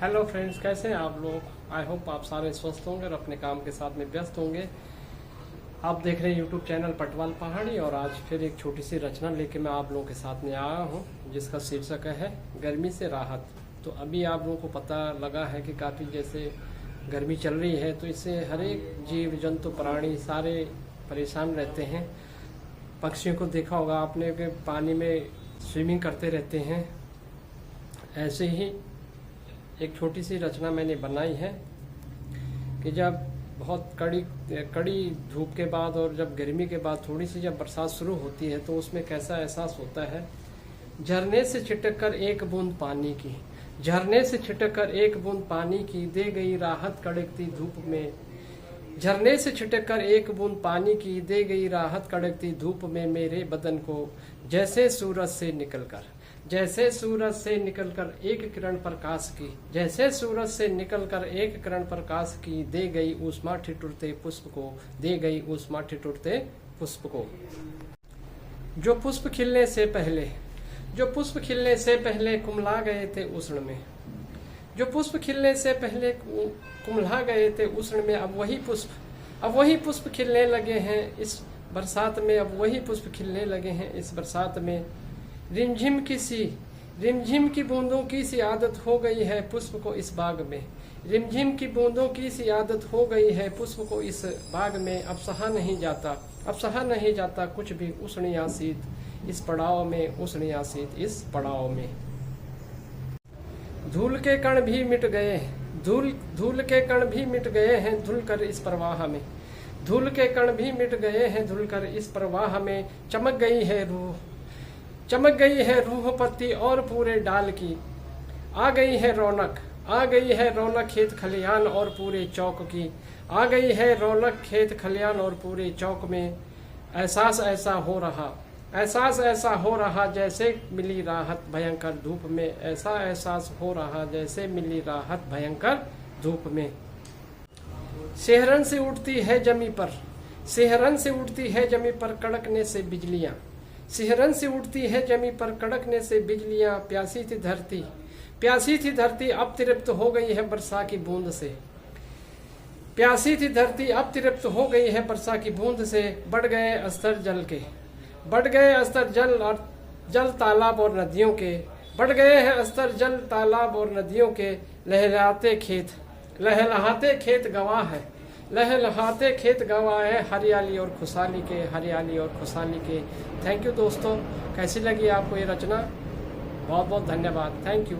Hello friends, कैसे हैं आप लोग। आई होप आप सारे स्वस्थ होंगे और अपने काम के साथ में व्यस्त होंगे। आप देख रहे हैं यूट्यूब चैनल पटवाल पहाड़ी और आज फिर एक छोटी सी रचना लेके मैं आप लोगों के साथ में आया हूँ जिसका शीर्षक है गर्मी से राहत। तो अभी आप लोगों को पता लगा है कि काफ़ी जैसे गर्मी चल रही है तो इससे हर एक जीव जंतु प्राणी सारे परेशान रहते हैं। पक्षियों को देखा होगा आपने कि पानी में स्विमिंग करते रहते हैं। ऐसे ही एक छोटी सी रचना मैंने बनाई है कि जब बहुत कड़ी धूप के बाद और जब गर्मी के बाद थोड़ी सी जब बरसात शुरू होती है तो उसमें कैसा एहसास होता है। झरने से छिटक कर एक बूंद पानी की, झरने से छिटक कर एक बूंद पानी की दे गई राहत कड़कती धूप में। झरने से छिटक कर एक बूंद पानी की दे गई राहत कड़कती धूप में मेरे बदन को। जैसे सूरज से निकलकर, जैसे सूरज से निकलकर एक किरण प्रकाश की, जैसे सूरज से निकलकर एक किरण प्रकाश की दे गई ऊष्मा ठिठुरते पुष्प को, दे गई ऊष्मा ठिठुरते पुष्प को। जो पुष्प खिलने से पहले, जो पुष्प खिलने से पहले कुमला गए थे उष्ण में, जो पुष्प खिलने से पहले कुमला गए थे उष्ण में, अब वही पुष्प खिलने लगे हैं इस बरसात में, अब वही पुष्प खिलने लगे हैं इस बरसात में। रिमझिम की बूंदों की सी आदत हो गई है पुष्प को इस बाग में, रिमझिम की बूंदों की सी आदत हो गई है पुष्प को इस बाग में। अब सहा नहीं जाता, अब सहा नहीं जाता कुछ भी उष्ण या शीत इस पड़ाव में, उष्ण या शीत इस पड़ाव में। धूल के कण भी मिट गए, धूल के कण भी मिट गए हैं धुल कर इस प्रवाह में, धूल के कण भी मिट गए हैं धुल कर इस प्रवाह में। चमक गई है रूह, चमक गई है रूह पत्ती और पूरे डाल की। आ गई है रौनक, आ गई है रौनक खेत खलियान और पूरे चौक की। आ गई है रौनक खेत खलियान और पूरे चौक में। एहसास ऐसा हो रहा, एहसास ऐसा हो रहा जैसे मिली राहत भयंकर धूप में, ऐसा एहसास हो रहा जैसे मिली राहत भयंकर धूप में। सेहरन से उठती है जमी पर, सेहरन से उठती है जमी पर कड़कने से बिजलियां, सिहरन से उठती है जमी पर कड़कने से बिजलियां। प्यासी थी धरती, प्यासी थी धरती अब तृप्त हो गई है वर्षा की बूंद से, प्यासी थी धरती अब तृप्त हो गई है वर्षा की बूंद से। बढ़ गए स्तर जल के, बढ़ गए स्तर जल और जल तालाब और नदियों के, बढ़ गए हैं स्तर जल तालाब और नदियों के। लहराते खेत, लहलहाते खेत गवाह है, लहलहाते खेत गवाह है हरियाली और खुशहाली के, हरियाली और खुशहाली के। थैंक यू दोस्तों, कैसी लगी आपको ये रचना। बहुत बहुत धन्यवाद, थैंक यू।